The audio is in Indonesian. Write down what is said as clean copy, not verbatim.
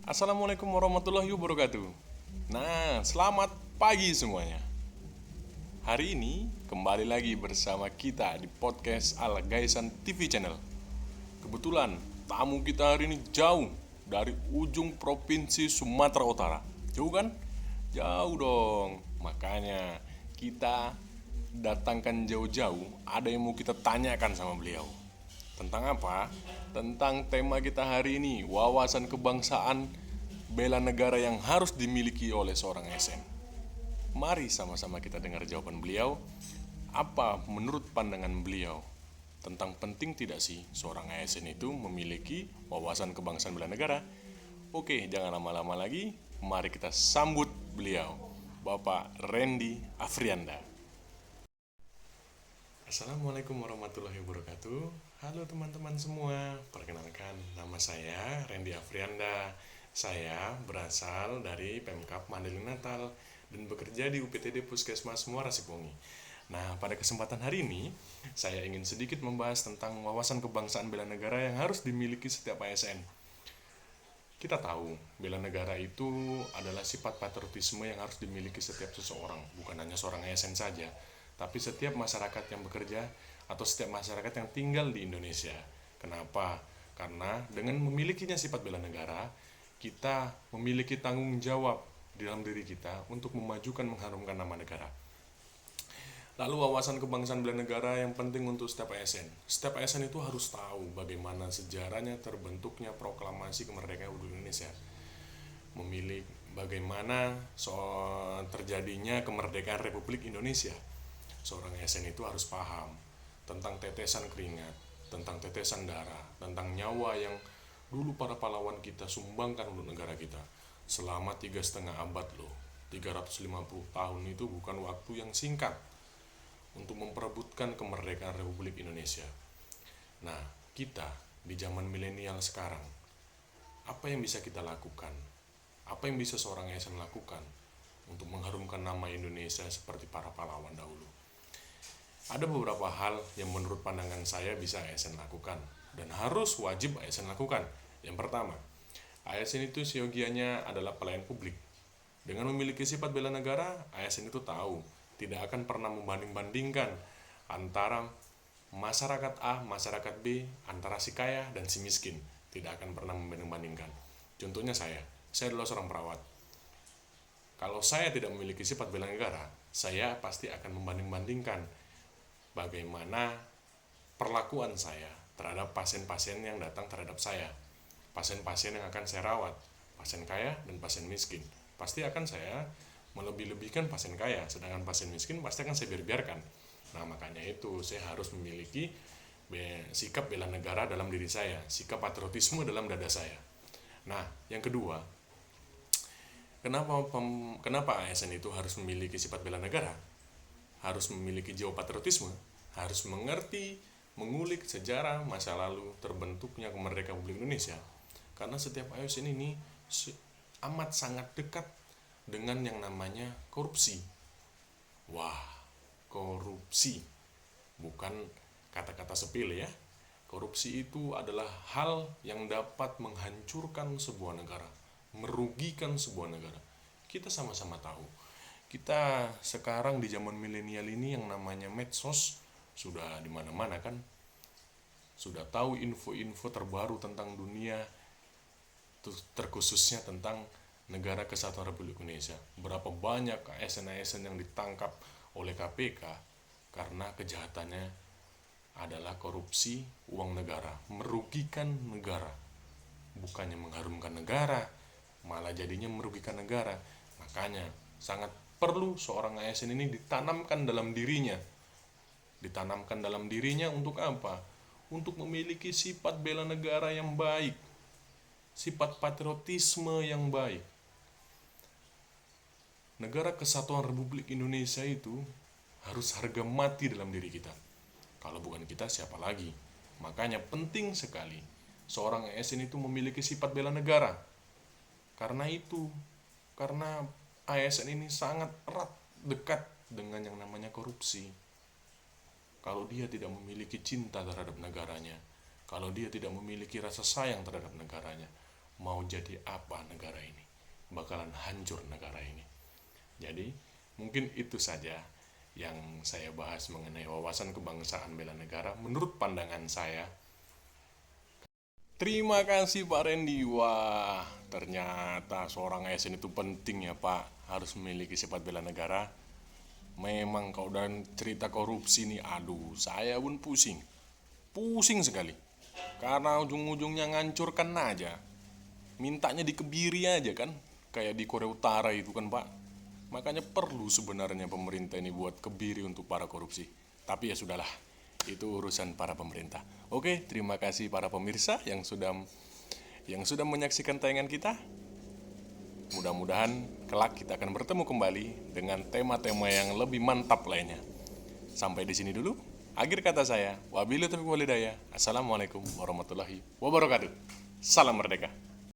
Assalamualaikum warahmatullahi wabarakatuh. Nah, selamat pagi semuanya. Hari ini kembali lagi bersama kita di podcast Al Gaisan TV Channel. Kebetulan tamu kita hari ini jauh dari ujung provinsi Sumatera Utara. Jauh kan? Jauh dong. Makanya kita datangkan jauh-jauh, ada yang mau kita tanyakan sama beliau. Tentang apa? Tentang tema kita hari ini, wawasan kebangsaan bela negara yang harus dimiliki oleh seorang ASN. Mari sama-sama kita dengar jawaban beliau. Apa menurut pandangan beliau tentang penting tidak sih seorang ASN itu memiliki wawasan kebangsaan bela negara? Oke, jangan lama-lama lagi. Mari kita sambut beliau, Bapak Randy Afrianda. Assalamualaikum warahmatullahi wabarakatuh. Halo teman-teman semua, perkenalkan nama saya Randy Afrianda. Saya berasal dari Pemkab Mandailing Natal dan bekerja di UPTD Puskesmas Muara Sipongi. Nah, pada kesempatan hari ini, saya ingin sedikit membahas tentang wawasan kebangsaan bela negara yang harus dimiliki setiap ASN. Kita tahu, bela negara itu adalah sifat patriotisme yang harus dimiliki setiap seseorang, bukan hanya seorang ASN saja, tapi setiap masyarakat yang bekerja atau setiap masyarakat yang tinggal di Indonesia. Kenapa? Karena dengan memilikinya sifat bela negara, kita memiliki tanggung jawab di dalam diri kita untuk memajukan mengharumkan nama negara. Lalu wawasan kebangsaan bela negara yang penting untuk setiap ASN. Setiap ASN itu harus tahu bagaimana sejarahnya terbentuknya proklamasi kemerdekaan Republik Indonesia. Memilih bagaimana soal terjadinya kemerdekaan Republik Indonesia. Seorang ASN itu harus paham tentang tetesan keringat, tentang tetesan darah, tentang nyawa yang dulu para pahlawan kita sumbangkan untuk negara kita. Selama 3,5 abad loh. 350 tahun itu bukan waktu yang singkat untuk memperebutkan kemerdekaan Republik Indonesia. Nah, kita di zaman milenial sekarang, apa yang bisa kita lakukan? Apa yang bisa seorang ASN lakukan untuk mengharumkan nama Indonesia seperti para pahlawan dahulu? Ada beberapa hal yang menurut pandangan saya bisa ASN lakukan dan harus wajib ASN lakukan. Yang pertama, ASN itu siogianya adalah pelayan publik. Dengan memiliki sifat bela negara, ASN itu tahu tidak akan pernah membanding-bandingkan antara masyarakat A, masyarakat B, antara si kaya dan si miskin. Tidak akan pernah membanding-bandingkan. Contohnya saya adalah seorang perawat. Kalau saya tidak memiliki sifat bela negara, saya pasti akan membanding-bandingkan bagaimana perlakuan saya terhadap pasien-pasien yang datang terhadap saya. Pasien-pasien yang akan saya rawat, pasien kaya dan pasien miskin. Pasti akan saya melebih-lebihkan pasien kaya, sedangkan pasien miskin pasti akan saya biarkan. Nah, makanya itu saya harus memiliki sikap bela negara dalam diri saya, sikap patriotisme dalam dada saya. Nah, yang kedua, kenapa ASN itu harus memiliki sifat bela negara? Harus memiliki jiwa patriotisme, harus mengerti, mengulik sejarah masa lalu terbentuknya kemerdekaan Republik Indonesia. Karena setiap ASN ini amat sangat dekat dengan yang namanya korupsi. Wah, korupsi bukan kata-kata sepele ya. Korupsi itu adalah hal yang dapat menghancurkan sebuah negara, merugikan sebuah negara. Kita sama-sama tahu. Kita sekarang di zaman milenial ini yang namanya medsos sudah di mana-mana kan. Sudah tahu info-info terbaru tentang dunia, terkhususnya tentang Negara Kesatuan Republik Indonesia. Berapa banyak ASN-ASN yang ditangkap oleh KPK karena kejahatannya adalah korupsi uang negara, merugikan negara. Bukannya mengharumkan negara, malah jadinya merugikan negara. Makanya sangat perlu seorang ASN ini ditanamkan dalam dirinya. Ditanamkan dalam dirinya untuk apa? Untuk memiliki sifat bela negara yang baik, sifat patriotisme yang baik. Negara Kesatuan Republik Indonesia itu harus harga mati dalam diri kita. Kalau bukan kita, siapa lagi? Makanya penting sekali seorang ASN itu memiliki sifat bela negara. Karena ASN ini sangat erat dekat dengan yang namanya korupsi. Kalau dia tidak memiliki cinta terhadap negaranya, kalau dia tidak memiliki rasa sayang terhadap negaranya, mau jadi apa negara ini, bakalan hancur negara ini. Jadi mungkin itu saja yang saya bahas mengenai wawasan kebangsaan bela negara menurut pandangan saya. Terima kasih Pak Randy. Wah, ternyata seorang ASN itu penting ya Pak, harus memiliki sifat bela negara. Memang kalau dan cerita korupsi nih, aduh, saya pun pusing. Pusing sekali. Karena ujung-ujungnya ngancurkan aja. Mintanya dikebiri aja kan, kayak di Korea Utara itu kan Pak. Makanya perlu sebenarnya pemerintah ini buat kebiri untuk para korupsi. Tapi ya sudahlah, itu urusan para pemerintah. Oke, terima kasih para pemirsa yang sudah menyaksikan tayangan kita. Mudah-mudahan kelak kita akan bertemu kembali dengan tema-tema yang lebih mantap lainnya. Sampai di sini dulu. Akhir kata saya, wabillahi taufiq walhidayah. Assalamualaikum warahmatullahi wabarakatuh. Salam merdeka.